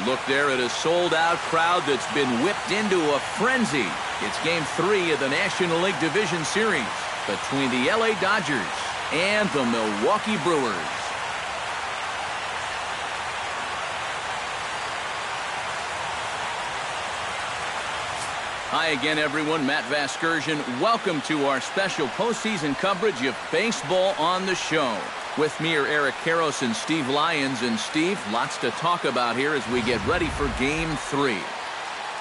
look there at a sold-out crowd that's been whipped into a frenzy. It's Game 3 of the National League Division Series between the LA Dodgers and the Milwaukee Brewers. Hi again, everyone. Matt Vasgersian. Welcome to our special postseason coverage of baseball on the show. With me are Eric Karros and Steve Lyons. And Steve, lots to talk about here as we get ready for Game 3.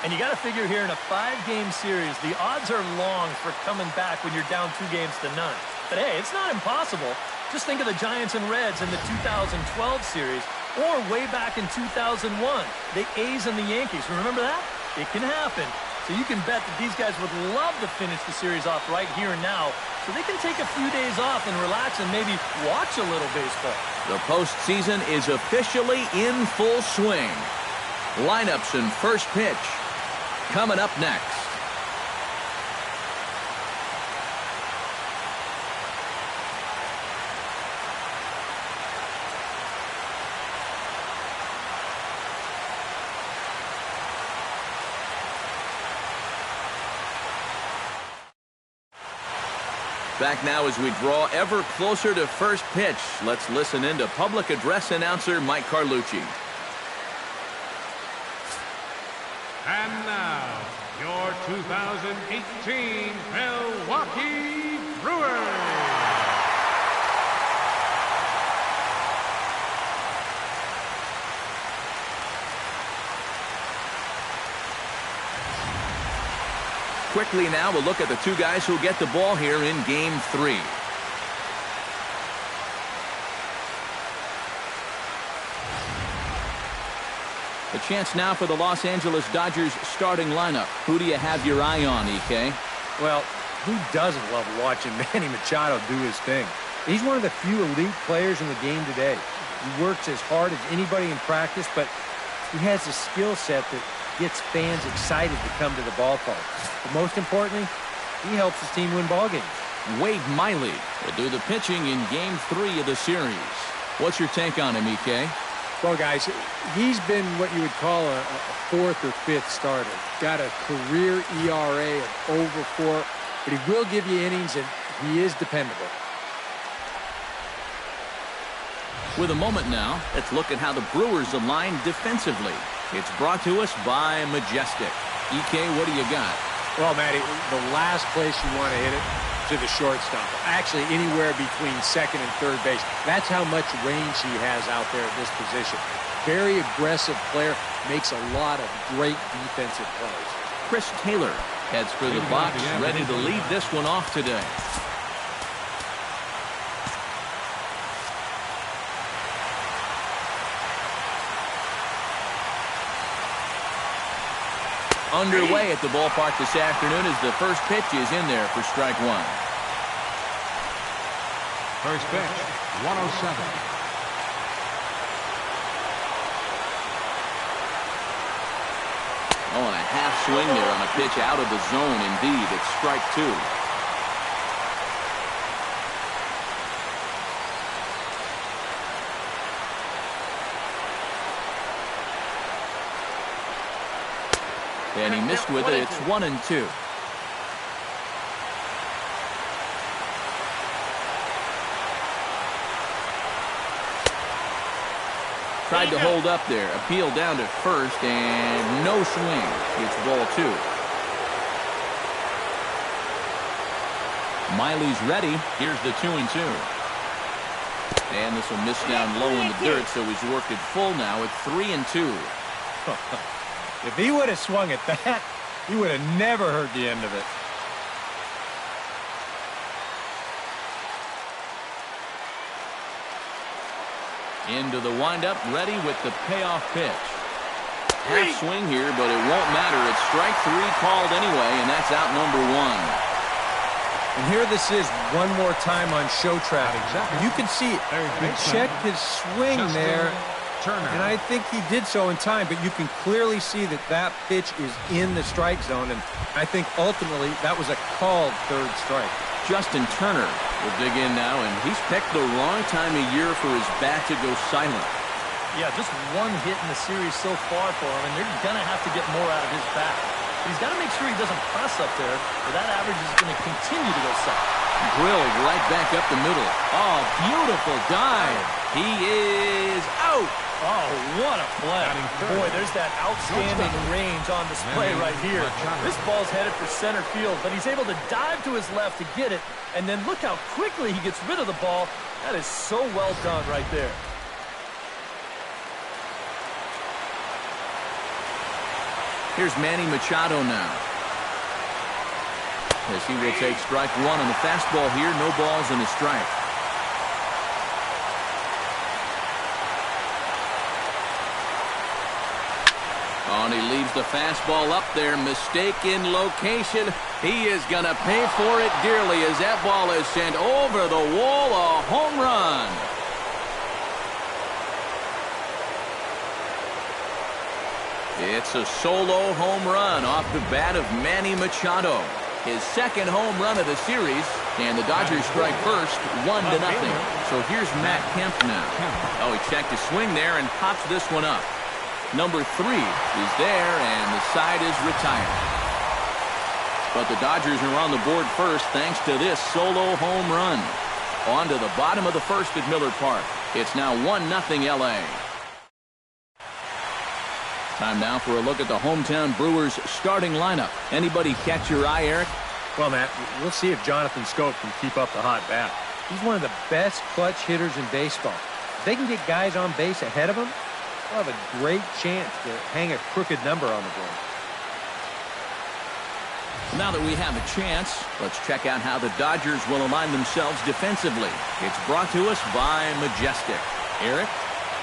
And you got to figure here in a 5-game series, the odds are long for coming back when you're down 2 games to none. But hey, it's not impossible. Just think of the Giants and Reds in the 2012 series, or way back in 2001, the A's and the Yankees. Remember that? It can happen. So you can bet that these guys would love to finish the series off right here and now, so they can take a few days off and relax and maybe watch a little baseball. The postseason is officially in full swing. Lineups and first pitch coming up next. Back now as we draw ever closer to first pitch. Let's listen in to public address announcer Mike Carlucci. And now, your 2018 Milwaukee Brewers. Quickly now, we'll look at the 2 guys who get the ball here in Game 3. A chance now for the Los Angeles Dodgers starting lineup. Who do you have your eye on, EK? Well, who doesn't love watching Manny Machado do his thing? He's one of the few elite players in the game today. He works as hard as anybody in practice, but he has a skill set that gets fans excited to come to the ballpark. But most importantly, he helps his team win ball games. Wade Miley will do the pitching in Game 3 of the series. What's your take on him, EK? Well, guys, he's been what you would call a 4th or 5th starter. Got a career ERA of over 4, but he will give you innings, and he is dependable. With a moment now, let's look at how the Brewers align defensively. It's brought to us by Majestic. EK, what do you got? Well, Matty, the last place you want to hit it, to the shortstop. Actually, anywhere between second and third base. That's how much range he has out there at this position. Very aggressive player, makes a lot of great defensive plays. Chris Taylor heads for the box, ready to lead this one off today. Underway at the ballpark this afternoon as the first pitch is in there for strike 1. First pitch, 107. Oh, and a half swing there on a pitch out of the zone. Indeed, it's strike 2. And he missed with it. It's 1-2. Tried to hold up there. Appeal down to first, and no swing. It's ball 2. Miley's ready. Here's the 2-2. And this will miss down low in the dirt, so he's worked it full now at 3-2. If he would have swung at that, he would have never heard the end of it. Into the windup, ready with the payoff pitch. Half swing here, but it won't matter. It's strike 3 called anyway, and that's out number 1. And here this is one more time on show track. You can see it. He checked his swing there, and I think he did so in time, but you can clearly see that that pitch is in the strike zone, and I think ultimately that was a called third strike. Justin Turner will dig in now, and he's picked the wrong time of year for his bat to go silent. Yeah, just one hit in the series so far for him, and they're going to have to get more out of his bat. He's got to make sure he doesn't press up there, or that average is going to continue to go south. Drilled right back up the middle. Oh, beautiful dive. He is out. Oh, what a play. Boy, there's that outstanding range on display right here. This ball's headed for center field, but he's able to dive to his left to get it, and then look how quickly he gets rid of the ball. That is so well done right there. Here's Manny Machado now. As he will take strike one on the fastball here. No balls and a strike. Oh, and he leaves the fastball up there. Mistaken location. He is going to pay for it dearly as that ball is sent over the wall. A home run. It's a solo home run off the bat of Manny Machado. His second home run of the series, and the Dodgers strike first, 1-0. So here's Matt Kemp now. Oh, he checked his swing there and pops this one up. Number 3 is there, and the side is retired. But the Dodgers are on the board first thanks to this solo home run. On to the bottom of the first at Miller Park. It's now 1-0 L.A. Time now for a look at the hometown Brewers starting lineup. Anybody catch your eye, Eric? Well, Matt, we'll see if Jonathan Scope can keep up the hot bat. He's one of the best clutch hitters in baseball. If they can get guys on base ahead of him, they'll have a great chance to hang a crooked number on the board. Now that we have a chance, let's check out how the Dodgers will align themselves defensively. It's brought to us by Majestic. Eric?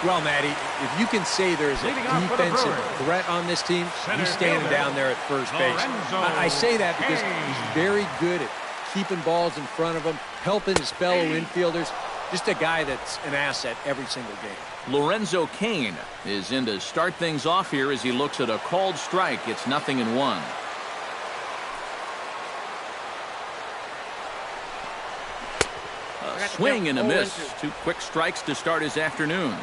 Well, Matty, if you can say there's a defensive threat on this team, he's standing down there at first base. I say that because he's very good at keeping balls in front of him, helping his fellow infielders. Just a guy that's an asset every single game. Lorenzo Cain is in to start things off here as he looks at a called strike. It's 0-1. A swing and a miss. 2 quick strikes to start his afternoon.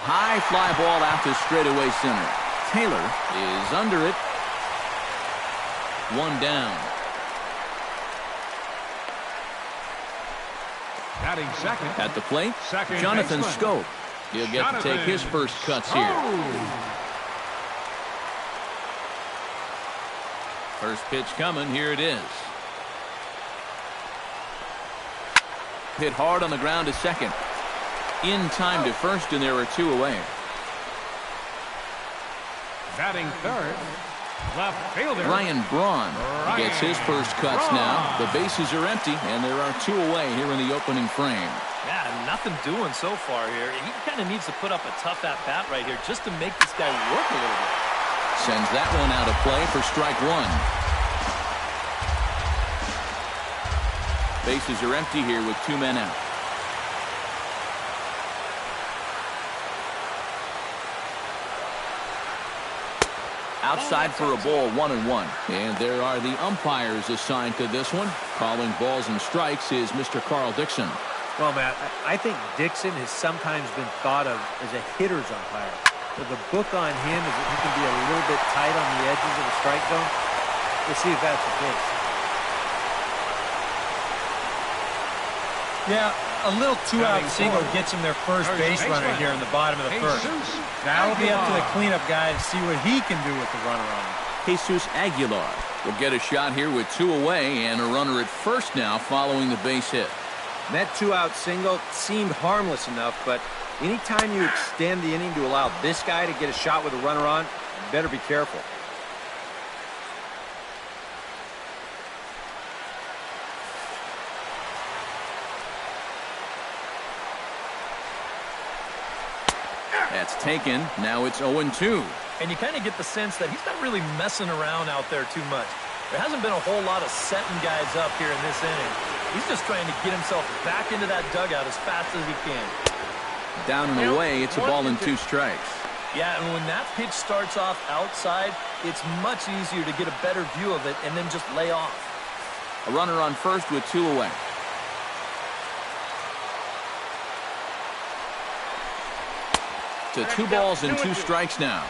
High fly ball out to straightaway center. Taylor is under it. 1 down. Batting second. At the plate, Second Jonathan baseman. Scope. He'll get to take his first cuts here. First pitch coming. Here it is. Hit hard on the ground to second. In time to first, and there are 2 away. Batting third. Left fielder. Ryan Braun gets his first cuts now. The bases are empty, and there are 2 away here in the opening frame. Yeah, nothing doing so far here. He kind of needs to put up a tough at-bat right here just to make this guy work a little bit. Sends that one out of play for strike 1. Bases are empty here with 2 men out. Outside for a ball, 1-1. And there are the umpires assigned to this one. Calling balls and strikes is Mr. Carl Dixon. Well, Matt, I think Dixon has sometimes been thought of as a hitter's umpire. But the book on him is that he can be a little bit tight on the edges of the strike zone. We'll see if that's the case. Yeah, a little 2-out single gets him their first base runner here in the bottom of the first. Now it'll be up to the cleanup guy to see what he can do with the runner on him. Jesus Aguilar will get a shot here with 2 away and a runner at first now following the base hit. And that 2-out single seemed harmless enough, but anytime you extend the inning to allow this guy to get a shot with a runner on, you better be careful. That's taken. Now it's 0-2. And you kind of get the sense that he's not really messing around out there too much. There hasn't been a whole lot of setting guys up here in this inning. He's just trying to get himself back into that dugout as fast as he can. Down and away. It's a ball and 2 strikes. Yeah, and when that pitch starts off outside, it's much easier to get a better view of it and then just lay off. A runner on first with 2 away. To 2 balls and 2 strikes now.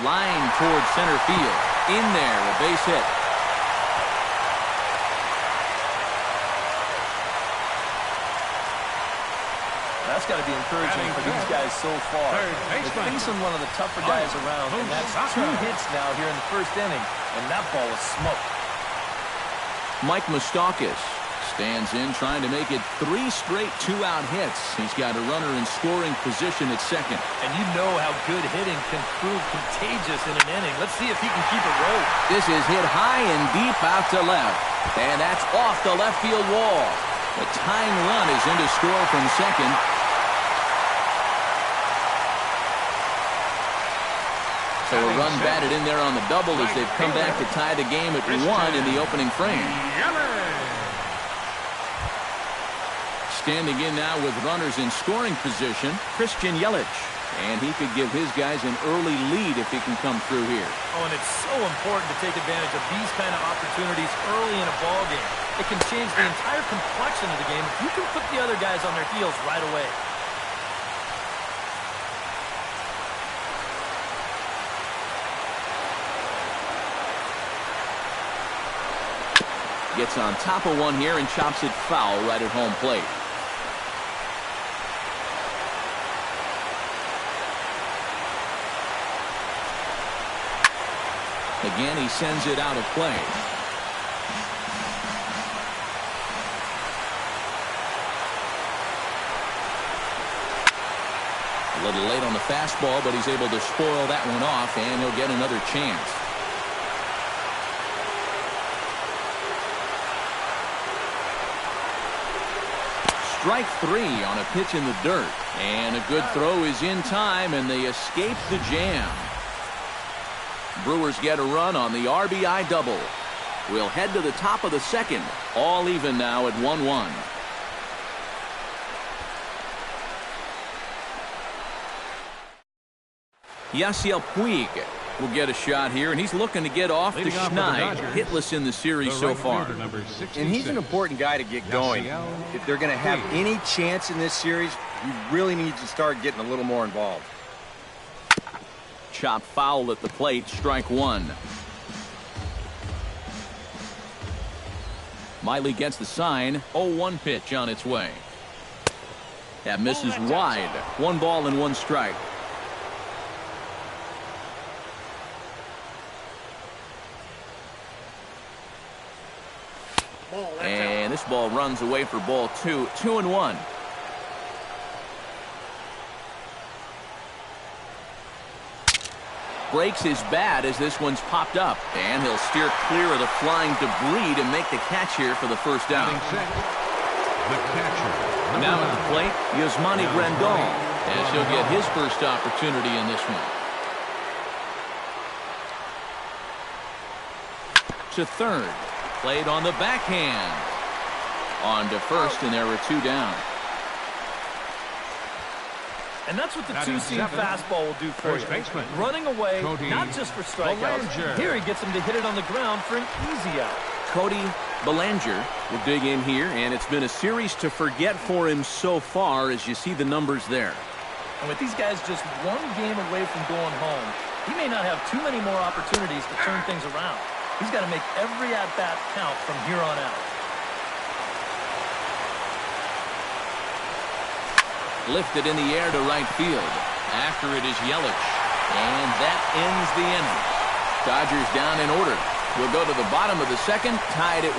Line towards center field. In there, a base hit. That's got to be encouraging for these guys so far. They're facing one of the tougher guys around, and that's 2 hits now here in the first inning, and that ball was smoked. Mike Moustakas stands in, trying to make it 3 straight 2-out hits. He's got a runner in scoring position at second. And you know how good hitting can prove contagious in an inning. Let's see if he can keep it rolling. This is hit high and deep out to left, and that's off the left field wall. The tying run is in to score from second. So a run batted in there on the double as they've come back to tie the game at 1 in the opening frame. Standing in now with runners in scoring position, Christian Yelich. And he could give his guys an early lead if he can come through here. Oh, and it's so important to take advantage of these kind of opportunities early in a ball game. It can change the entire complexion of the game if you can put the other guys on their heels right away. Gets on top of one here and chops it foul right at home plate. Again, he sends it out of play. A little late on the fastball, but he's able to spoil that one off, and he'll get another chance. Strike 3 on a pitch in the dirt. And a good throw is in time, and they escape the jam. Brewers get a run on the RBI double. We'll head to the top of the second. All even now at 1-1. Yasiel Puig will get a shot here, and he's looking to get off the schneid. Hitless in the series so far. And he's an important guy to get going. If they're going to have any chance in this series, he really needs to start getting a little more involved. Chop foul at the plate, strike 1. Miley gets the sign. 0-1 pitch on its way. That misses wide. 1 ball and 1 strike. And this ball runs away for ball 2. 2-1. Breaks his bat as this one's popped up, and he'll steer clear of the flying debris to make the catch here for the first down. The catcher. Now at the plate, Yasmani Grandal, as he'll get his first opportunity in this one. To third, played on the backhand. On to first, and there are 2 down. And that's what the two-seam fastball will do for you. Running away, not just for strikeouts. Here he gets him to hit it on the ground for an easy out. Cody Bellinger will dig in here, and it's been a series to forget for him so far as you see the numbers there. And with these guys just 1 game away from going home, he may not have too many more opportunities to turn things around. He's got to make every at-bat count from here on out. Lifted in the air to right field. After it is Yelich. And that ends the inning. Dodgers down in order. We'll go to the bottom of the second, tied at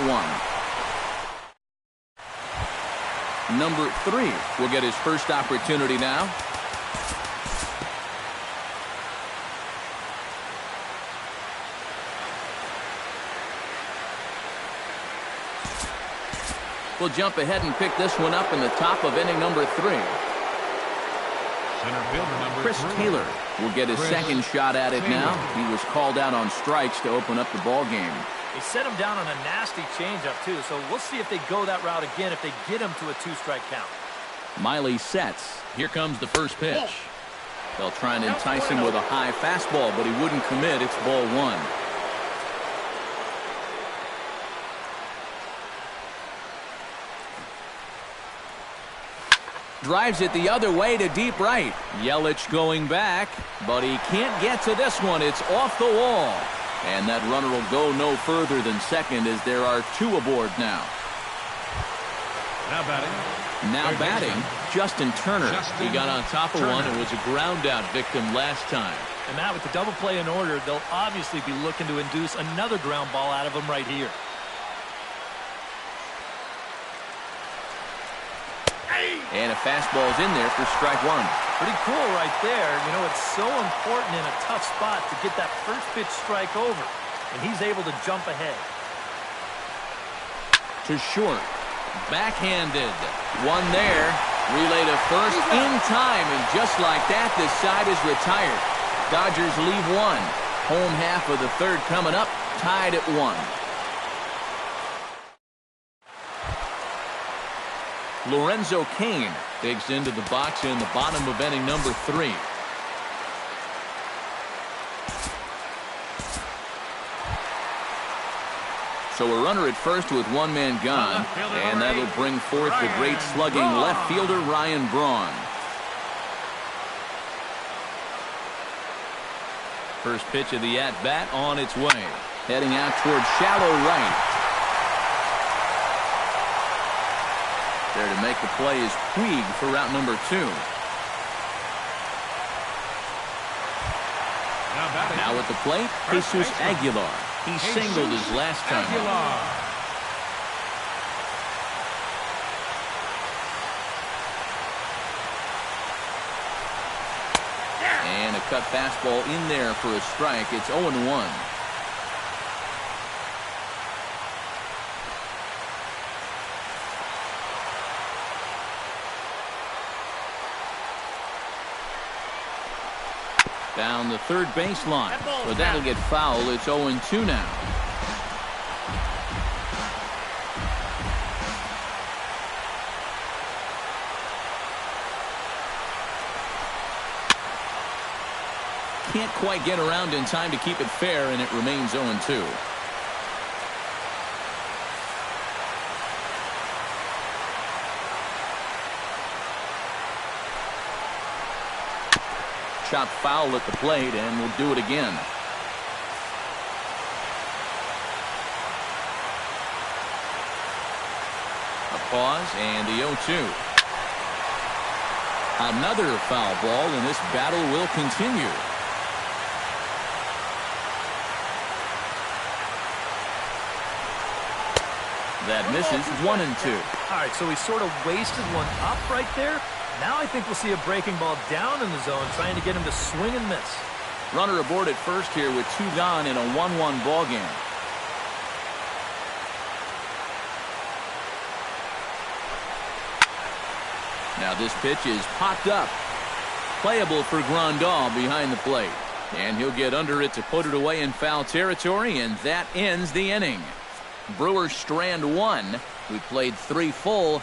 1. Number 3 will get his first opportunity now. We'll jump ahead and pick this one up in the top of inning number 3. Center fielder number Chris 3. Taylor will get his second shot at it now. He was called out on strikes to open up the ball game. They set him down on a nasty changeup, too, so we'll see if they go that route again if they get him to a 2-strike count. Miley sets. Here comes the first pitch. They'll try and entice him with a high fastball, but he wouldn't commit. It's ball one. Drives it the other way to deep right. Yelich going back, but he can't get to this one. It's off the wall. And that runner will go no further than second as there are two aboard now. Now batting, Justin Turner. He got on top of one and was a ground out victim last time. And Matt, with the double play in order, they'll obviously be looking to induce another ground ball out of him right here. And a fastball's in there for strike one. Pretty cool right there. You know, it's so important in a tough spot to get that first pitch strike over. And he's able to jump ahead. To short. Backhanded. One there. Relay to first in time. And just like that, this side is retired. Dodgers leave one. Home half of the third coming up. Tied at one. Lorenzo Cain digs into the box in the bottom of inning number 3. So a runner at first with one man gone, and that'll bring forth the great slugging left fielder Ryan Braun. First pitch of the at-bat on its way. Heading out toward shallow right. There to make the play is Puig for route number 2. Now at the plate, Jesus Aguilar. He singled his last time. And a cut fastball in there for a strike. It's 0-1. Down the third baseline, but that'll get foul. It's 0-2 now. Can't quite get around in time to keep it fair, and it remains 0-2. Shot foul at the plate, and we'll do it again. A pause, and the 0-2. Another foul ball, and this battle will continue. That misses. 1-2. All right, so he sort of wasted one up right there. Now I think we'll see a breaking ball down in the zone, trying to get him to swing and miss. Runner aboard at first here with 2 gone in a 1-1 ball game. Now this pitch is popped up. Playable for Grandal behind the plate. And he'll get under it to put it away in foul territory, and that ends the inning. Brewers strand 1. We played 3 full.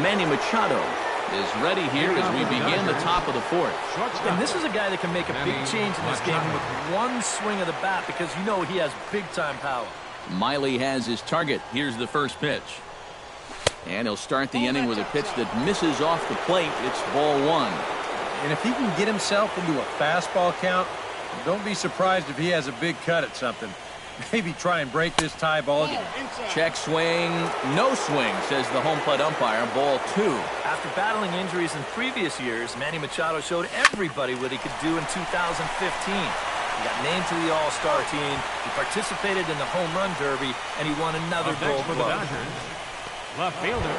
Manny Machado is ready here as we begin the top of the 4th. And this is a guy that can make a big change in this game with one swing of the bat, because you know he has big-time power. Miley has his target. Here's the first pitch. And he'll start the inning with a pitch that misses off the plate. It's ball 1. And if he can get himself into a fastball count, don't be surprised if he has a big cut at something. Maybe try and break this tie ball game. Check swing, no swing, says the home plate umpire. Ball 2. After battling injuries in previous years, Manny Machado showed everybody what he could do in 2015. He got named to the All-Star team, he participated in the Home Run Derby, and he won another Gold Glove. Left fielder,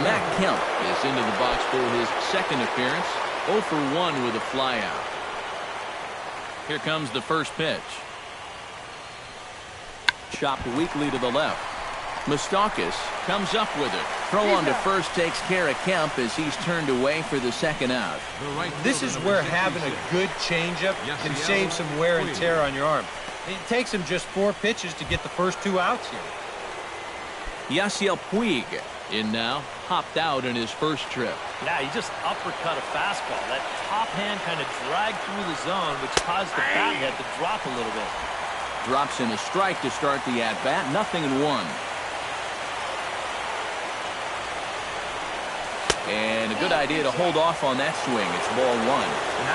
Matt Kemp is into the box for his second appearance. 0 for 1 with a flyout. Here comes the first pitch. Chopped weakly to the left. Moustakas comes up with it. throw on to first takes care of Kemp as he's turned away for the second out. This is where having a good changeup can save some wear and tear on your arm. It takes him just 4 pitches to get the first 2 outs here. Yasiel Puig in now, hopped out in his first trip. Yeah, he just uppercut a fastball. That top hand kind of dragged through the zone, which caused the bat head to drop a little bit. Drops in a strike to start the at-bat. 0-1. And a good idea to hold off on that swing. It's ball 1.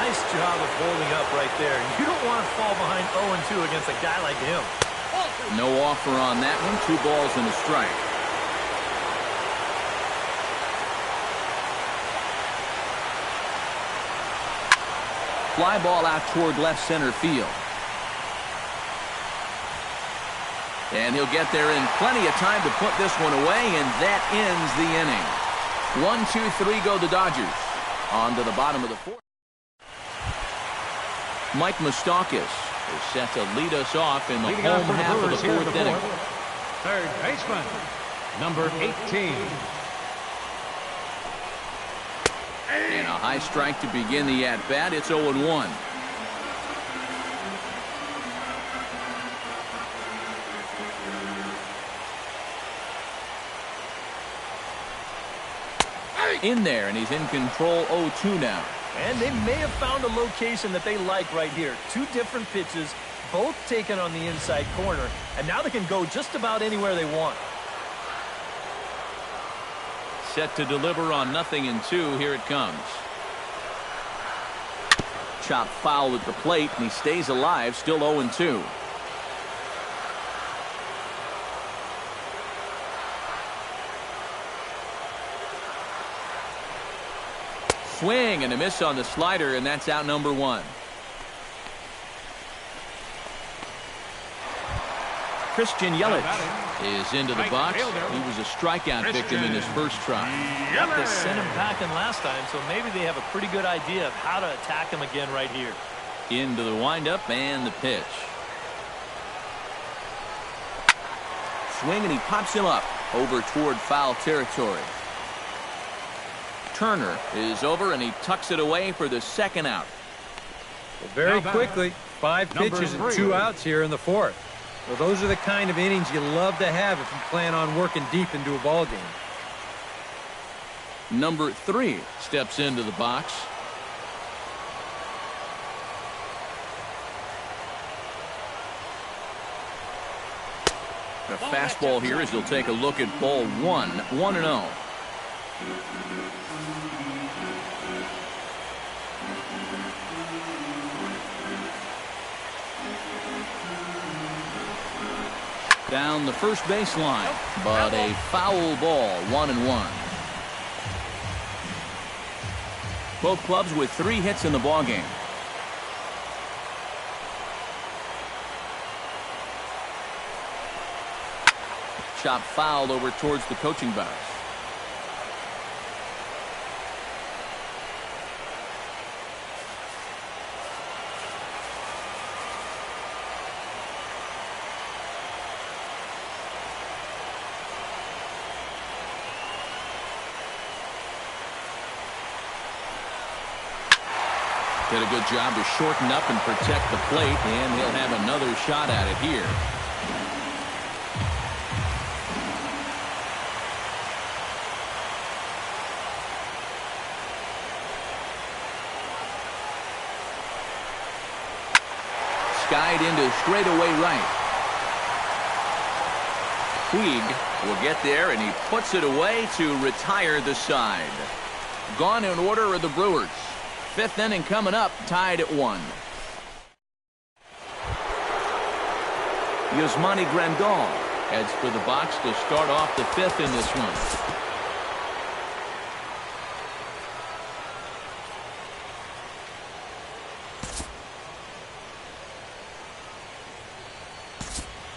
Nice job of holding up right there. You don't want to fall behind 0-2 against a guy like him. No offer on that one. 2 balls and a strike. Fly ball out toward left center field. And he'll get there in plenty of time to put this one away, and that ends the inning. 1, 2, 3 go the Dodgers. On to the bottom of the 4th. Mike Moustakas is set to lead us off in the home half of the 4th inning. Third baseman, number 18. And a high strike to begin the at-bat. It's 0-1. In there, and he's in control. 0-2 now. And they may have found a location that they like right here. 2 different pitches, both taken on the inside corner, and now they can go just about anywhere they want. Set to deliver on 0-2. Here it comes. Chop foul at the plate, and he stays alive. Still 0-2. Swing and a miss on the slider, and that's out number 1. Christian Yelich is into the box. He was a strikeout victim in his first try. They sent him packing last time, so maybe they have a pretty good idea of how to attack him again right here. Into the windup and the pitch. Swing, and he pops him up over toward foul territory. Turner is over, and he tucks it away for the second out. Well, very quickly, 5 pitches and 2 outs here in the 4th. Well, those are the kind of innings you love to have if you plan on working deep into a ball game. Number 3 steps into the box. A fastball here as he'll take a look at ball 1. 1-0. Down the first baseline, but a foul ball. 1-1. Both clubs with 3 hits in the ballgame. Chop foul over towards the coaching box. Did a good job to shorten up and protect the plate, and he'll have another shot at it here. Skied into straightaway right. Puig will get there, and he puts it away to retire the side. Gone in order are the Brewers. 5th inning coming up, tied at 1. Yasmani Grandal heads for the box to start off the 5th in this one.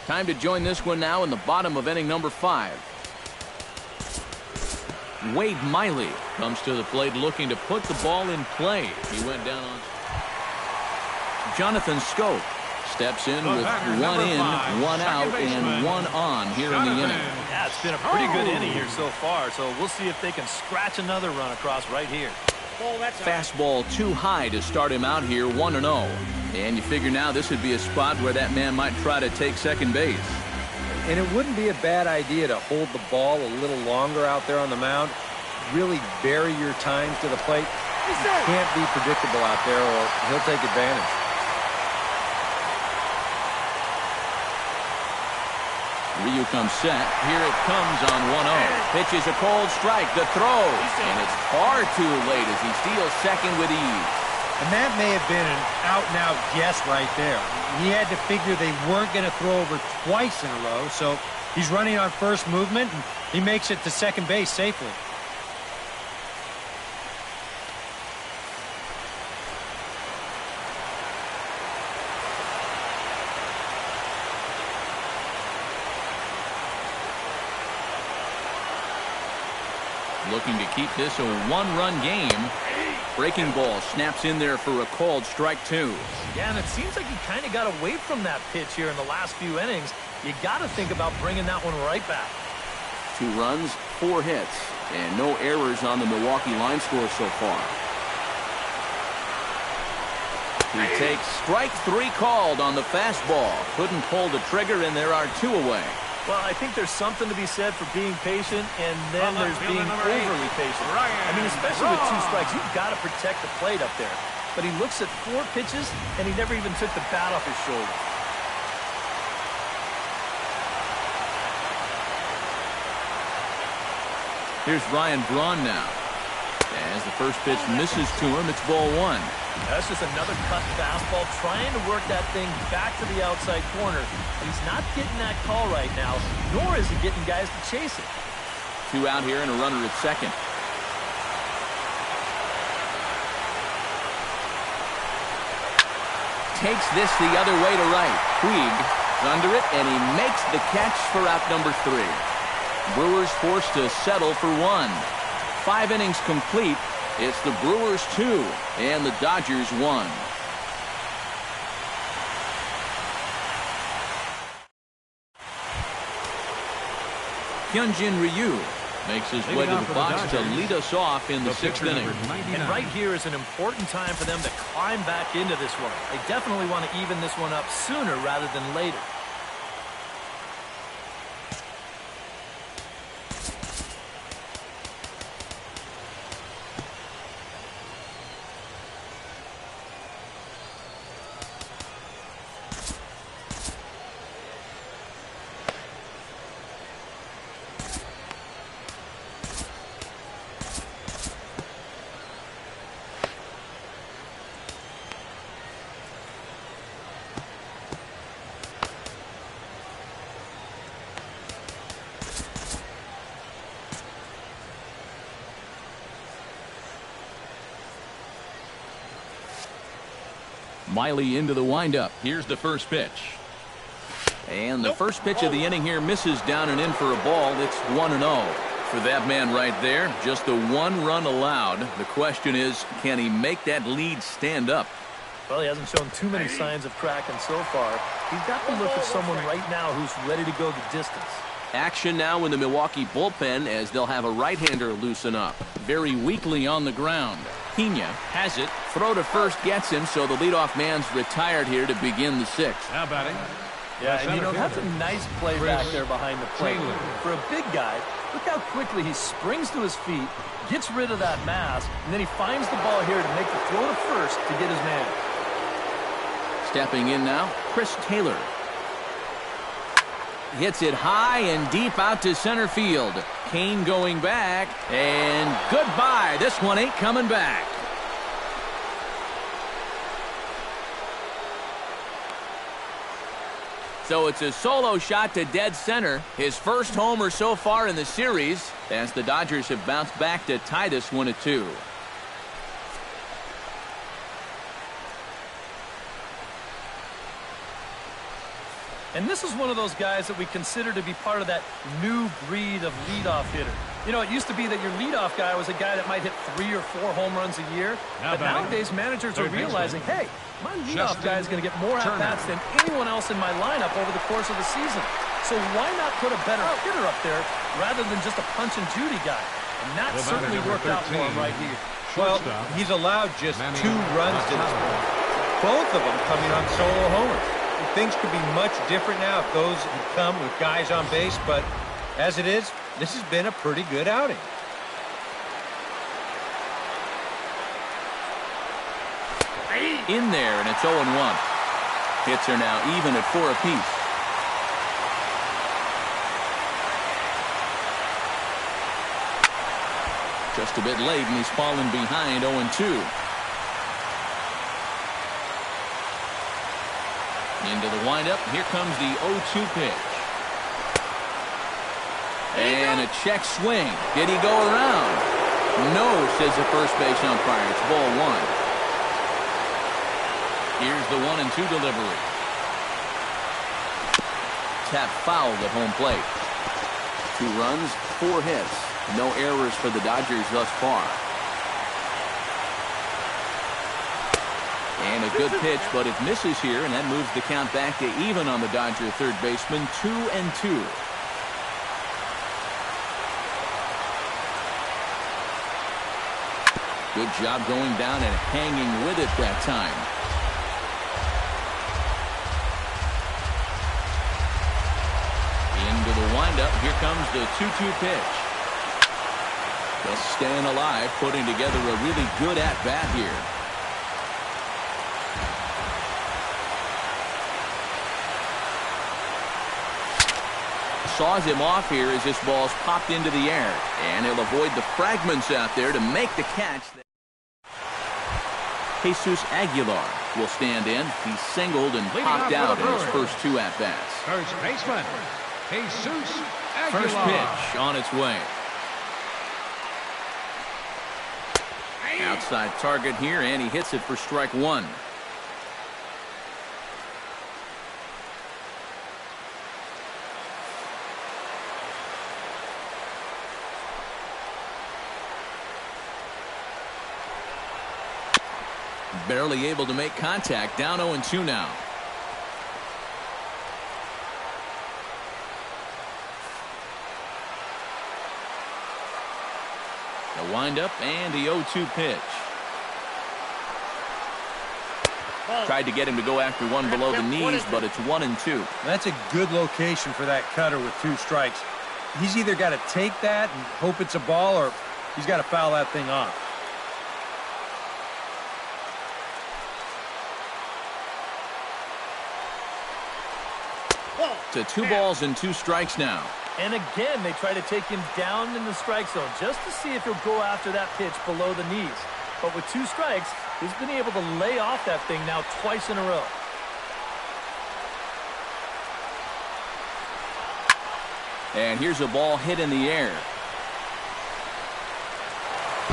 Time to join this one now in the bottom of inning number 5. Wade Miley comes to the plate looking to put the ball in play. He went down on Jonathan Scope Steps in with one in, one out, and one on here in the inning. Yeah, it's been a pretty good inning here so far, so we'll see if they can scratch another run across right here. Fastball too high to start him out here, 1-0. And you figure now this would be a spot where that man might try to take second base. And it wouldn't be a bad idea to hold the ball a little longer out there on the mound. Really vary your times to the plate. You can't be predictable out there or he'll take advantage. Ryu comes set. Here it comes on 1-0. Pitches a cold strike. The throw. And it's far too late as he steals second with ease. And that may have been an out-and-out guess right there. He had to figure they weren't going to throw over twice in a row, so he's running on first movement, and he makes it to second base safely. Looking to keep this a one-run game. Breaking ball snaps in there for a called strike two. Yeah, and it seems like he kind of got away from that pitch here in the last few innings. You got to think about bringing that one right back. 2 runs, 4 hits, and no errors on the Milwaukee line score so far. He takes strike 3 called on the fastball. Couldn't pull the trigger, and there are 2 away. Well, I think there's something to be said for being patient, and then there's being overly patient. I mean, especially with 2 strikes, you've got to protect the plate up there. But he looks at 4 pitches, and he never even took the bat off his shoulder. Here's Ryan Braun now. As the first pitch misses to him, it's ball 1. That's just another cut fastball, trying to work that thing back to the outside corner. He's not getting that call right now, nor is he getting guys to chase it. 2 out here and a runner at second. Takes this the other way to right. Puig is under it, and he makes the catch for out number 3. Brewers forced to settle for 1. 5 innings complete. It's the Brewers 2 and the Dodgers 1. Hyunjin Ryu makes his way to the box to lead us off in the 6th inning. And right here is an important time for them to climb back into this one. They definitely want to even this one up sooner rather than later. Miley into the windup. Here's the first pitch. And the first pitch of the inning here misses down and in for a ball. It's 1-0. For that man right there, just the 1 run allowed. The question is, can he make that lead stand up? Well, he hasn't shown too many signs of cracking so far. He's got the look of someone right now who's ready to go the distance. Action now in the Milwaukee bullpen as they'll have a right-hander loosen up. Very weakly on the ground. Pena has it. Throw to first gets him, so the leadoff man's retired here to begin the 6th. Now batting. Yeah, and you know, that's a nice play back there behind the plate. For a big guy, look how quickly he springs to his feet, gets rid of that mass, and then he finds the ball here to make the throw to first to get his man. Stepping in now, Chris Taylor. Hits it high and deep out to center field. Kane going back, and goodbye. This one ain't coming back. So it's a solo shot to dead center. His first homer so far in the series, as the Dodgers have bounced back to tie this one at 2. And this is one of those guys that we consider to be part of that new breed of leadoff hitter. You know, it used to be that your leadoff guy was a guy that might hit 3 or 4 home runs a year. But nowadays, managers are realizing, hey, My leadoff guy is going to get more at-bats than anyone else in my lineup over the course of the season. So why not put a better hitter up there rather than just a punch-and-Judy guy? And that certainly worked out for him right here. Well, he's allowed just 2 runs to this point. Both of them coming on solo homers. Things could be much different now if those had come with guys on base, but as it is, this has been a pretty good outing. In there, and it's 0-1. Hits are now even at 4 apiece. Just a bit late, and he's fallen behind 0-2. Into the windup. Here comes the 0-2 pitch. And a check swing. Did he go around? No, says the first base umpire. It's ball 1. Here's the 1-2 delivery. Tap fouled at home plate. 2 runs, 4 hits. No errors for the Dodgers thus far. And a good pitch, but it misses here, and that moves the count back to even on the Dodger third baseman, 2-2. Good job going down and hanging with it that time. Into the windup. Here comes the 2-2 pitch. Just staying alive, putting together a really good at-bat here. Saws him off here as this ball's popped into the air. And he'll avoid the fragments out there to make the catch. Jesus Aguilar will stand in. He singled and popped out in his first 2 at-bats. First baseman, Jesus Aguilar. First pitch on its way. Outside target here, and he hits it for strike 1. Barely able to make contact. Down 0-2 now. The windup and the 0-2 pitch. Tried to get him to go after one below the knees, but it's 1-2. That's a good location for that cutter with 2 strikes. He's either got to take that and hope it's a ball, or he's got to foul that thing off. To 2 balls and 2 strikes now. And again, they try to take him down in the strike zone just to see if he'll go after that pitch below the knees. But with 2 strikes, he's been able to lay off that thing now twice in a row. And here's a ball hit in the air.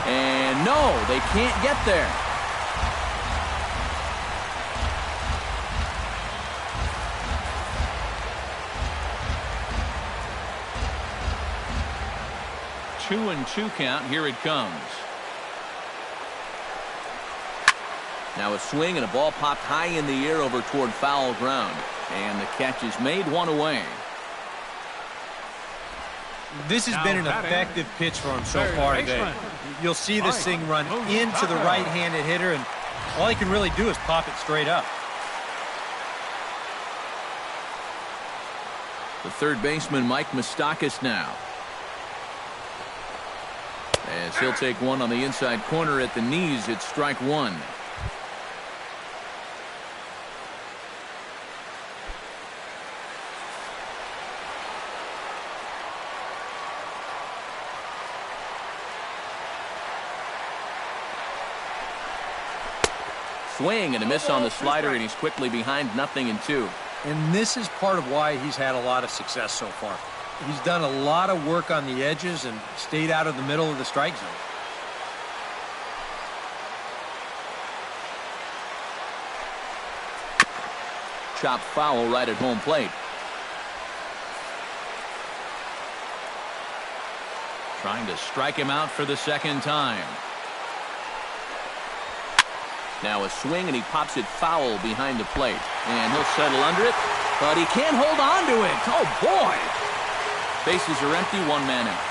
And no, they can't get there. Two and 2 count. Here it comes. Now a swing and a ball popped high in the air over toward foul ground. And the catch is made, 1 away. This has been an effective pitch for him so far today. You'll see this thing run into the right-handed hitter, and all he can really do is pop it straight up. The third baseman, Mike Moustakas, now. As he'll take one on the inside corner at the knees, it's strike 1. Swing and a miss on the slider, and he's quickly behind 0-2. And this is part of why he's had a lot of success so far. He's done a lot of work on the edges and stayed out of the middle of the strike zone. Chopped foul right at home plate. Trying to strike him out for the second time. Now a swing, and he pops it foul behind the plate. And he'll settle under it, but he can't hold on to it. Oh, boy. Bases are empty, one man out.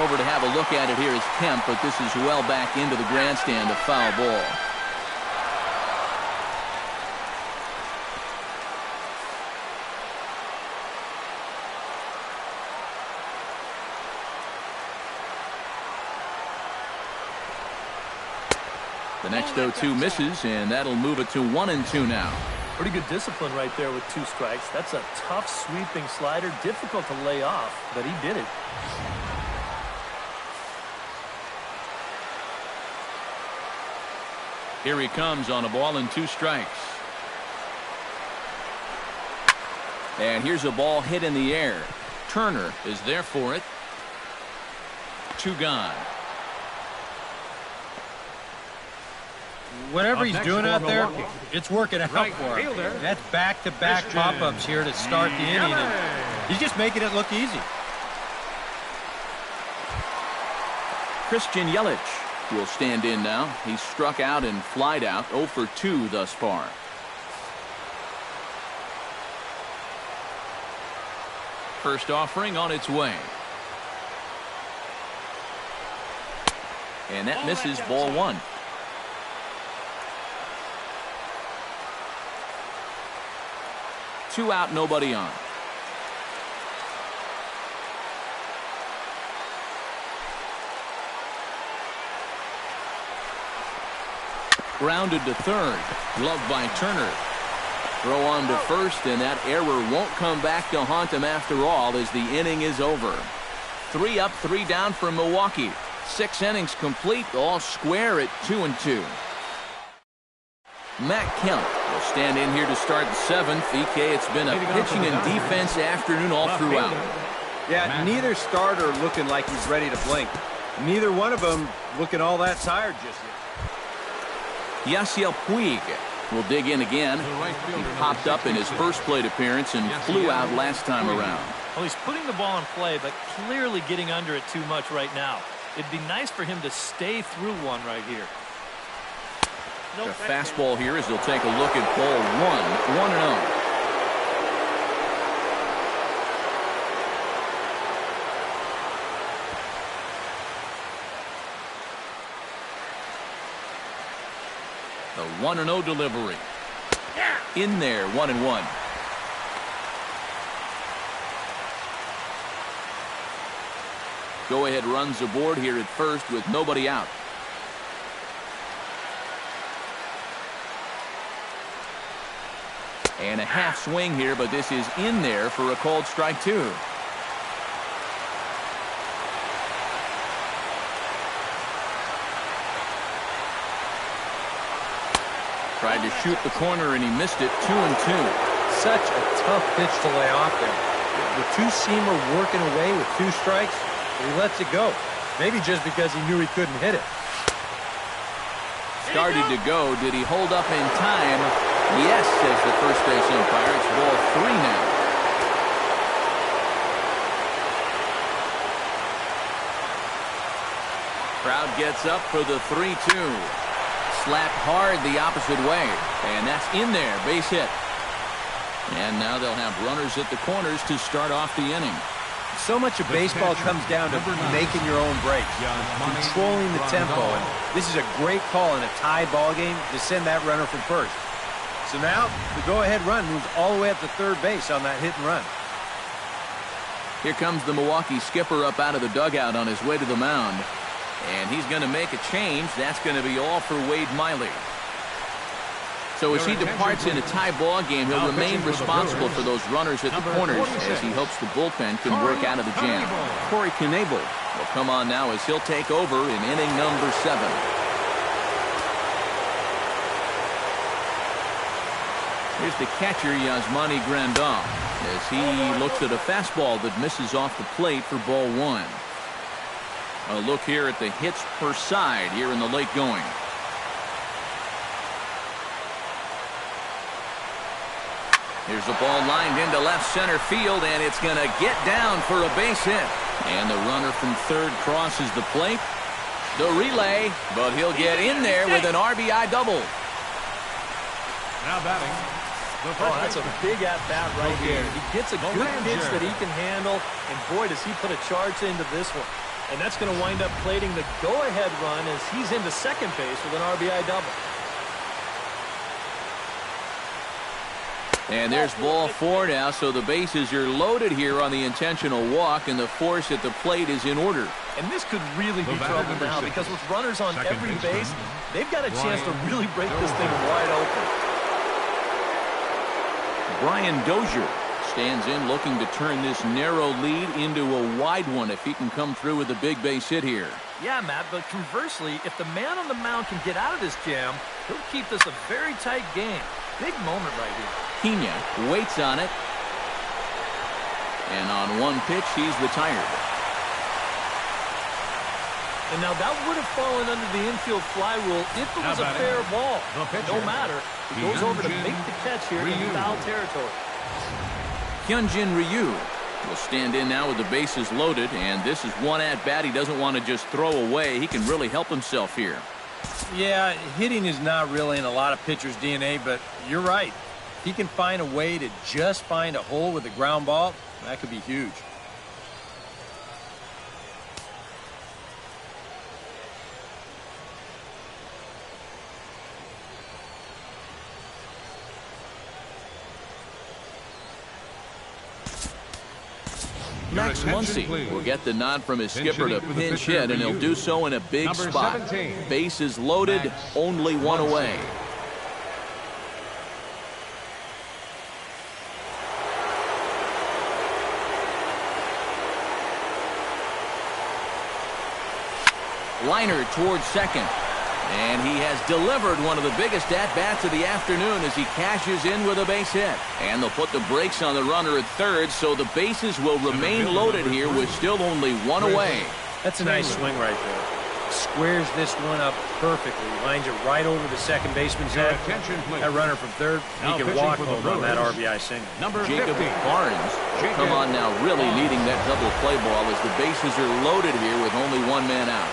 Over to have a look at it here is Kemp, but this is well back into the grandstand, a foul ball. The next 0-2 misses, and that'll move it to 1-2 now. Pretty good discipline right there with 2 strikes. That's a tough sweeping slider, difficult to lay off, but he did it. Here he comes on a ball and 2 strikes. And here's a ball hit in the air. Turner is there for it. 2 gone. Whatever he's doing out there, it's working out for him. That's back-to-back pop-ups here to start the inning. And he's just making it look easy. Christian Yelich will stand in now. He's struck out and flied out, 0 for 2 thus far. First offering on its way. And that misses, ball 1. Two out, nobody on. Grounded to third. Gloved by Turner. Throw on to first, and that error won't come back to haunt him after all as the inning is over. 3 up, 3 down for Milwaukee. 6 innings complete, all square at 2-2. Matt Kemp will stand in here to start the 7th. EK, it's been a pitching and defense afternoon all throughout. Yeah, neither starter looking like he's ready to blink. Neither one of them looking all that tired just yet. Yasiel Puig will dig in again. He popped up in his first plate appearance and flew out last time around. Well, he's putting the ball in play, but clearly getting under it too much right now. It'd be nice for him to stay through one right here. The fastball here as they'll take a look at ball 1, 1-0. The 1-0 delivery. In there, 1-1. Go ahead runs aboard here at first with nobody out. And a half swing here, but this is in there for a called strike 2. Tried to shoot the corner and he missed it. 2-2. Such a tough pitch to lay off there. The two-seamer working away with 2 strikes, he lets it go. Maybe just because he knew he couldn't hit it. Started to go. Did he hold up in time? Yes, says the first base umpire. It's ball 3 now. Crowd gets up for the 3-2. Slapped hard the opposite way. And that's in there. Base hit. And now they'll have runners at the corners to start off the inning. So much of baseball comes down to making your own breaks, controlling the tempo, and this is a great call in a tie ball game to send that runner from first. So now the go-ahead run moves all the way up to third base on that hit and run. Here comes the Milwaukee skipper up out of the dugout on his way to the mound. And he's going to make a change. That's going to be all for Wade Miley. So as he departs in a tie ball game, he'll remain responsible for those runners at the corners as he hopes the bullpen can work out of the jam. Corey Knebel will come on now as he'll take over in inning number 7. Here's the catcher, Yasmani Grandal, as he looks at a fastball that misses off the plate for ball 1. A look here at the hits per side here in the late going. Here's the ball lined into left center field, and it's going to get down for a base hit. And the runner from third crosses the plate. The relay, but he'll get in there with an RBI double. Now batting. Oh, that's a big at-bat right here. He gets a good pitch that he can handle, and boy, does he put a charge into this one. And that's going to wind up plating the go-ahead run as he's into second base with an RBI double. And there's ball 4 now, so the bases are loaded here on the intentional walk, and the force at the plate is in order. And this could really be trouble now because with runners on every base, they've got a chance to really break this thing wide open. Brian Dozier stands in looking to turn this narrow lead into a wide one if he can come through with a big base hit here. Yeah, Matt, but conversely, if the man on the mound can get out of this jam, he'll keep this a very tight game. Big moment right here. Pena waits on it. And on one pitch, he's retired. And now that would have fallen under the infield fly rule if it was a fair ball. No matter. He goes over to make the catch here in foul territory. Hyunjin Ryu will stand in now with the bases loaded, and this is one at-bat he doesn't want to just throw away. He can really help himself here. Yeah, hitting is not really in a lot of pitchers' DNA, but you're right. He can find a way to just find a hole with a ground ball. That could be huge. Max Muncy will get the nod from his skipper to pinch hit, and he'll do so in a big spot. Bases loaded, only one away. Liner towards second. And he has delivered one of the biggest at-bats of the afternoon as he cashes in with a base hit. And they'll put the brakes on the runner at third, so the bases will remain loaded here with still only one away. That's a nice swing right there. Squares this one up perfectly. Lines it right over the second baseman's head. That runner from third, he can walk home on that RBI single. Jacob Barnes will come on now, really needing that double play ball as the bases are loaded here with only one man out.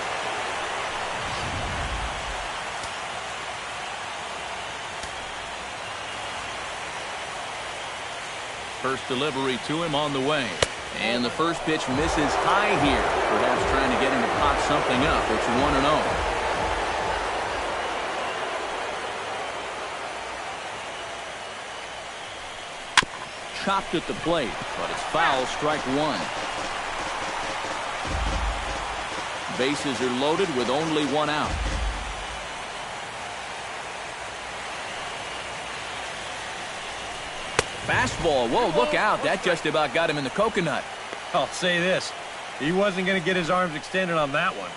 First delivery to him on the way. And the first pitch misses high here. Perhaps trying to get him to pop something up. It's 1-0. Chopped at the plate, but it's foul, strike one. Bases are loaded with only one out. Fastball. Whoa, look out. That just about got him in the coconut. I'll say this. He wasn't going to get his arms extended on that one.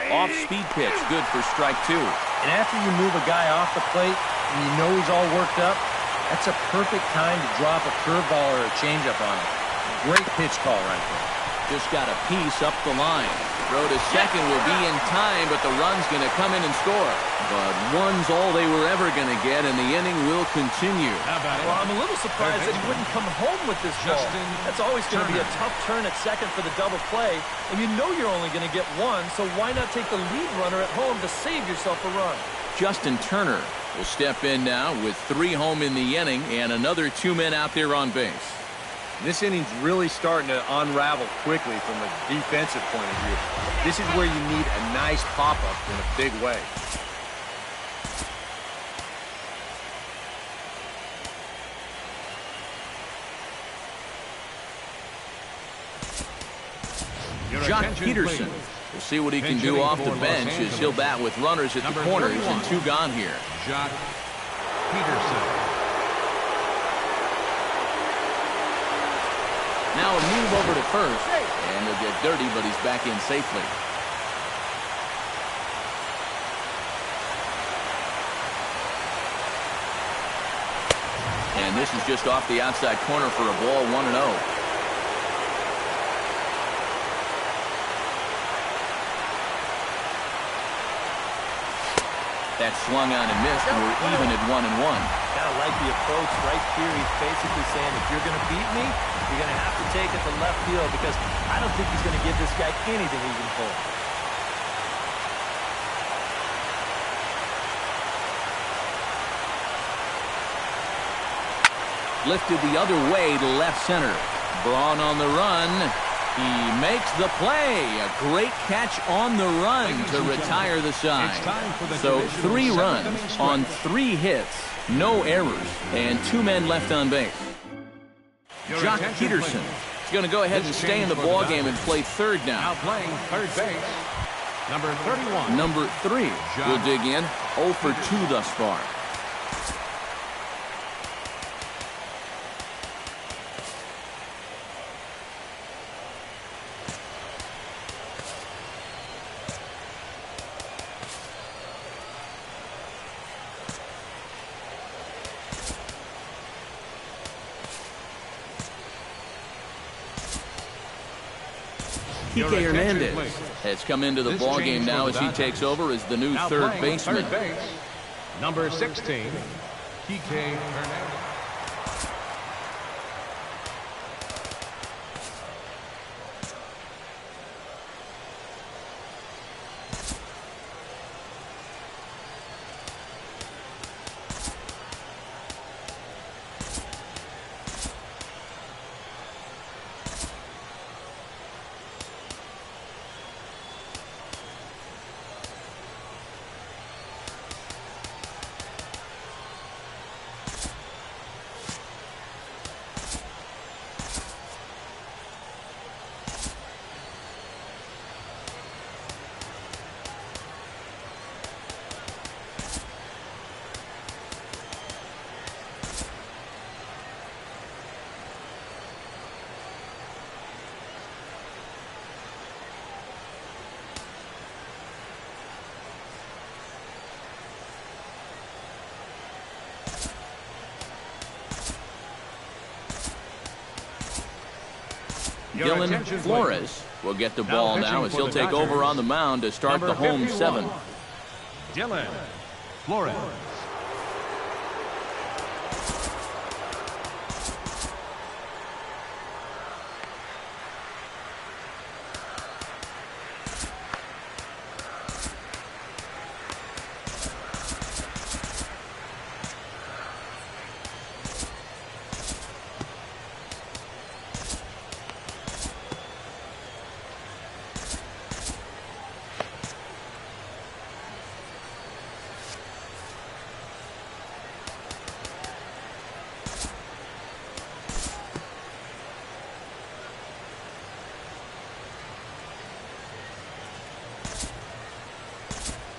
Off-speed pitch. Good for strike two. And after you move a guy off the plate and you know he's all worked up, that's a perfect time to drop a curveball or a changeup on him. Great pitch call right there. Just got a piece up the line. Throw to second will be in time, but the run's going to come in and score. But one's all they were ever going to get, and the inning will continue. Well, I'm a little surprised that he wouldn't come home with this ball. That's always going to be a tough turn at second for the double play, and you know you're only going to get one, so why not take the lead runner at home to save yourself a run? Justin Turner will step in now with 3 home in the inning and another 2 men out there on base. This inning's really starting to unravel quickly from a defensive point of view. This is where you need a nice pop-up in a big way. Jock Peterson will see what he can do off the bench as he'll bat with runners at the corners and 2 gone here. Jock Peterson. Now a move over to first, and he'll get dirty, but he's back in safely. And this is just off the outside corner for a ball, 1-0. That swung on and missed, and we're even at 1-1. Kind of like the approach right here. He's basically saying, if you're going to beat me, you're going to have to take it to left field because I don't think he's going to give this guy anything he can pull. Lifted the other way to left center. Braun on the run. He makes the play. A great catch on the run to retire the side. So 3 runs on 3 hits, no errors, and 2 men left on base. Jock Peterson is going to go ahead and stay in the ballgame and play third now. Now playing third base, number 31. Number 3 will dig in. 0 for 2 thus far. Kike Hernandez has come into the ballgame now as he takes over as the new third baseman. Number 16, Kike Hernandez. Dylan Flores will get the ball now as he'll take over on the mound to start the home 7. Dylan Flores.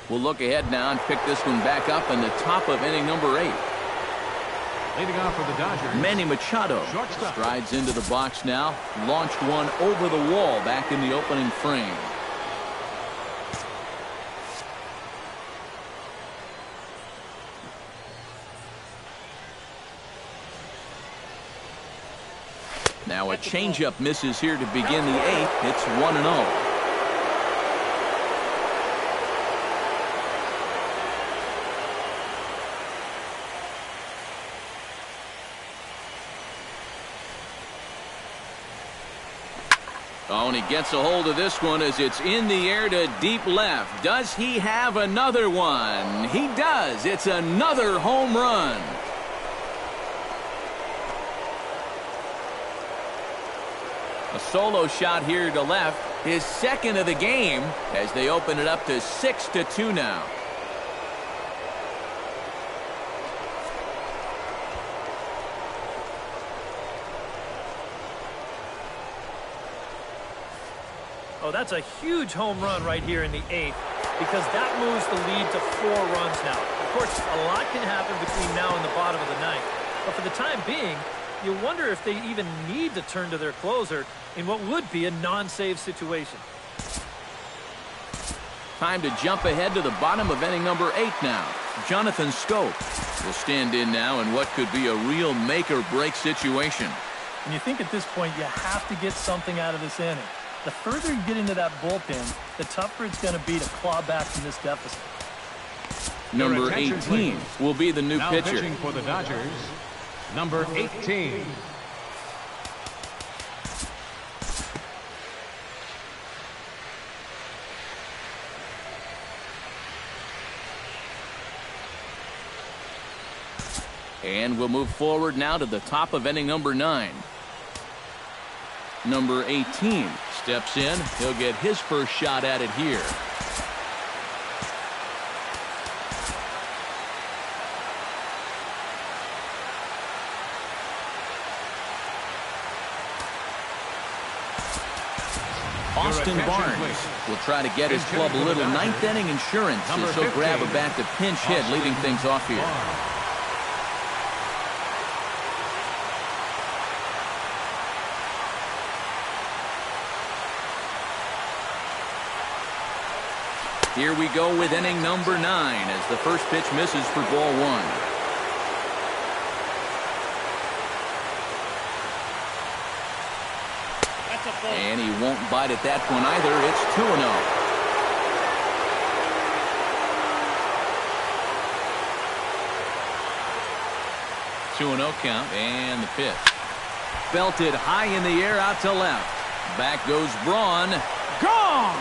We'll look ahead now and pick this one back up in the top of inning number 8. Leading off for the Dodgers, Manny Machado strides into the box now. Launched one over the wall back in the opening frame. Now a changeup misses here to begin the 8th. It's 1-0. Oh, and he gets a hold of this one as it's in the air to deep left. Does he have another one? He does. It's another home run. A solo shot here to left. His second of the game as they open it up to 6-2 now. Oh, that's a huge home run right here in the 8th because that moves the lead to 4 runs now. Of course, a lot can happen between now and the bottom of the 9th. But for the time being, you wonder if they even need to turn to their closer in what would be a non-save situation. Time to jump ahead to the bottom of inning number 8 now. Jonathan Scope will stand in now in what could be a real make-or-break situation. And you think at this point you have to get something out of this inning. The further you get into that bullpen, the tougher it's going to be to claw back from this deficit. Number 18 will be the new now pitcher. Pitching for the Dodgers, number 18. And we'll move forward now to the top of inning number 9. Number 18 steps in. He'll get his first shot at it here. Austin Barnes will try to get his club a little ninth inning insurance as he'll grab a bat to pinch hit, leading things off here. Here we go with inning number 9 as the first pitch misses for ball 1. And he won't bite at that one either. It's 2-0. 2-0 count, and the pitch. Belted high in the air out to left. Back goes Braun. Gone!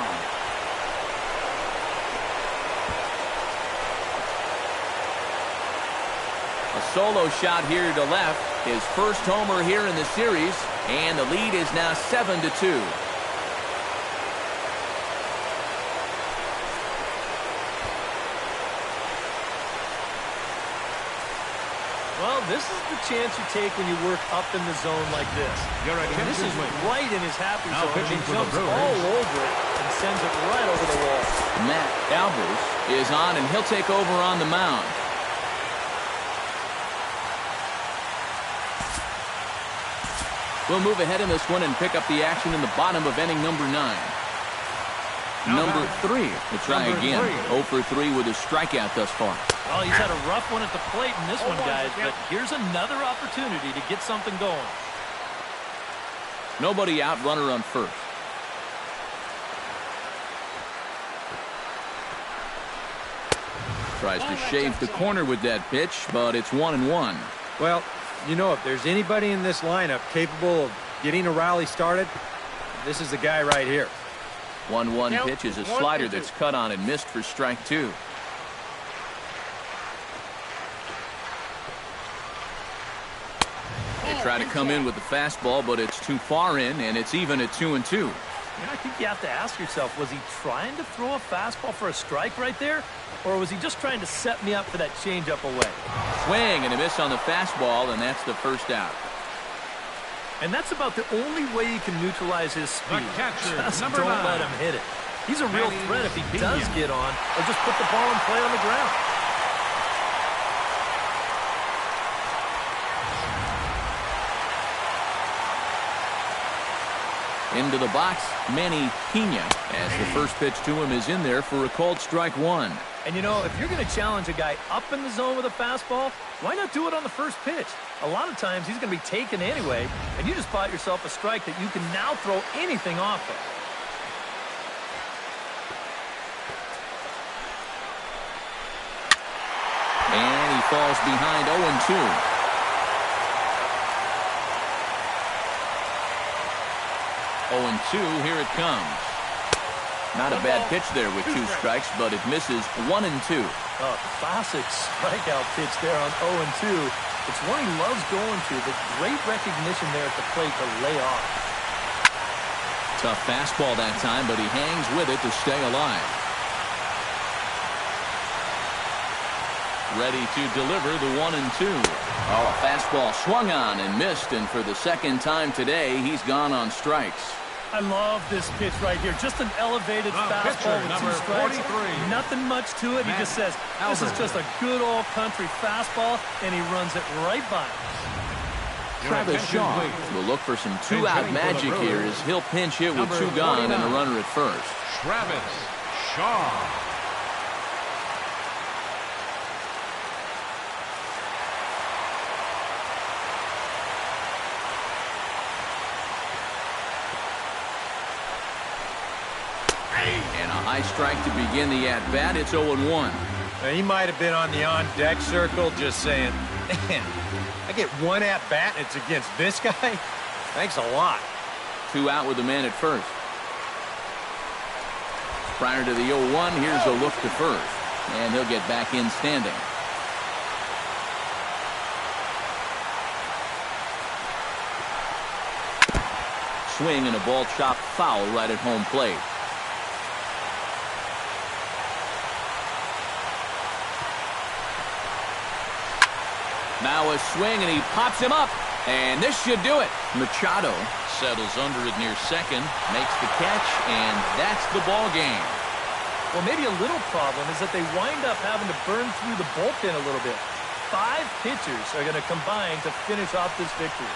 A solo shot here to left. His first homer here in the series. And the lead is now 7-2. Well, this is the chance you take when you work up in the zone like this. And this is right in his happy zone. He jumps all over it and sends it right over the wall. Matt Albers is on, and he'll take over on the mound. We'll move ahead in this one and pick up the action in the bottom of inning number 9. Number 3 will try again. 0 for 3 with a strikeout thus far. Well, he's had a rough one at the plate in this one, guys, but here's another opportunity to get something going. Nobody out, runner on first. Tries to shave the corner with that pitch, but it's 1-1. Well, you know, if there's anybody in this lineup capable of getting a rally started, this is the guy right here. 1-1 pitch is a slider that's cut on and missed for strike 2. They try to come in with the fastball, but it's too far in, and it's even at 2-2. You know, I think you have to ask yourself, was he trying to throw a fastball for a strike right there? Or was he just trying to set me up for that changeup away? Swing and a miss on the fastball, and that's the first out. And that's about the only way you can neutralize his speed. Just don't 9. let him hit it. He's a real threat if he does get on, or just put the ball in play on the ground. Into the box, Manny Pena, as the first pitch to him is in there for a called strike 1. And you know, if you're going to challenge a guy up in the zone with a fastball, why not do it on the first pitch? A lot of times he's going to be taken anyway, and you just bought yourself a strike that you can now throw anything off of. And he falls behind 0-2. 0-2, here it comes. Not a bad pitch there with 2 strikes, but it misses 1-2. Oh, classic strikeout pitch there on 0-2. It's one he loves going to, but great recognition there at the plate to lay off. Tough fastball that time, but he hangs with it to stay alive. Ready to deliver the 1-2. Oh, a fastball swung on and missed, and for the second time today, he's gone on strikes. I love this pitch right here. Just an elevated fastball with 2 strikes. 43. Nothing much to it. He just says, this is just a good old country fastball, and he runs it right by him. Travis Shaw will look for some 2-out magic here as he'll pinch hit with 2 gone and a runner at first. Travis Shaw. And a high strike to begin the at-bat. It's 0-1. Now, he might have been on the on-deck circle just saying, man, I get one at-bat and it's against this guy? Thanks a lot. 2 out with a man at first. Prior to the 0-1, here's a look to first. And he'll get back in standing. Swing and a ball chopped foul right at home plate. Now a swing, and he pops him up. And this should do it. Machado settles under it near second, makes the catch, and that's the ball game. Well, maybe a little problem is that they wind up having to burn through the bullpen a little bit. 5 pitchers are going to combine to finish off this victory.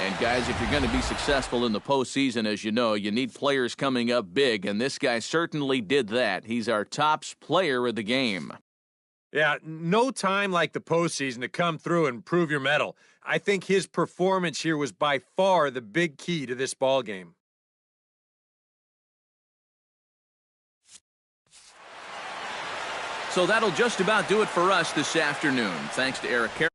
And guys, if you're going to be successful in the postseason, as you know, you need players coming up big, and this guy certainly did that. He's our top player of the game. Yeah, no time like the postseason to come through and prove your mettle. I think his performance here was by far the big key to this ball game. So that'll just about do it for us this afternoon. Thanks to Eric Carroll.